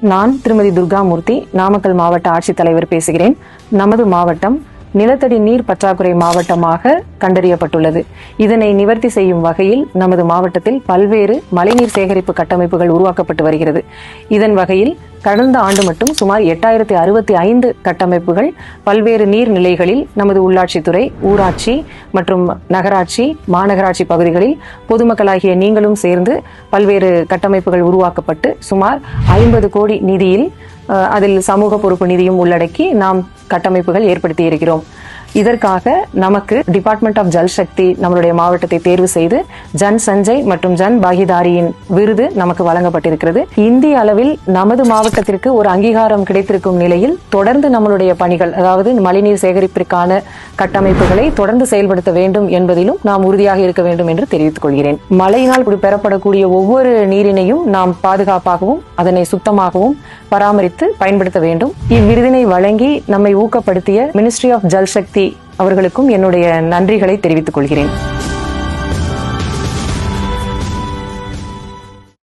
நான் திருமதி துர்காமூர்த்தி, நாமக்கல் மாவட்ட ஆட்சித்தலைவர் பேசுகிறேன். நமது மாவட்டம் நிலத்தடி நீர் பற்றாக்குறை மாவட்டமாக கண்டறியப்பட்டுள்ளது. இதனை நிவர்த்தி செய்யும் வகையில் நமது மாவட்டத்தில் பல்வேறு மழைநீர் சேகரிப்பு கட்டமைப்புகள் உருவாக்கப்பட்டு வருகிறது. இதன் வகையில் கடந்த ஆண்டு மட்டும் சுமார் 8065 கட்டமைப்புகள் பல்வேறு நீர்நிலைகளில் நமது உள்ளாட்சித்துறை, ஊராட்சி மற்றும் நகராட்சி, மாநகராட்சி பகுதிகளில் பொதுமக்களாகிய நீங்களும் சேர்ந்து பல்வேறு கட்டமைப்புகள் உருவாக்கப்பட்டு சுமார் 50 கோடி நிதியில், அதில் சமூக பொறுப்பு நிதியும் உள்ளடக்கி நாம் கட்டமைப்புகள் ஏற்படுத்தி இருக்கிறோம். இதற்காக நமக்கு டிபார்ட்மெண்ட் ஆஃப் ஜல் சக்தி நம்மளுடைய மாவட்டத்தை தேர்வு செய்து ஜன் சஞ்சய் மற்றும் ஜன் பாகிதாரியின் விருது நமக்கு வழங்கப்பட்டிருக்கிறது. இந்திய அளவில் நமது மாவட்டத்திற்கு ஒரு அங்கீகாரம் கிடைத்திருக்கும் நிலையில் தொடர்ந்து நம்மளுடைய பணிகள், அதாவது மழைநீர் சேகரிப்பிற்கான கட்டமைப்புகளை தொடர்ந்து செயல்படுத்த வேண்டும் என்பதிலும் நாம் உறுதியாக இருக்க வேண்டும் என்று தெரிவித்துக் கொள்கிறேன். மழையினால் பெறப்படக்கூடிய ஒவ்வொரு நீரினையும் நாம் பாதுகாப்பாகவும் அதனை சுத்தமாகவும் பராமரித்து பயன்படுத்த வேண்டும். இவ்விருதினை வழங்கி நம்மை ஊக்கப்படுத்திய மினிஸ்ட்ரி ஆஃப் ஜல் சக்தி அவர்களுக்கும் என்னுடைய நன்றிகளை தெரிவித்துக் கொள்கிறேன்.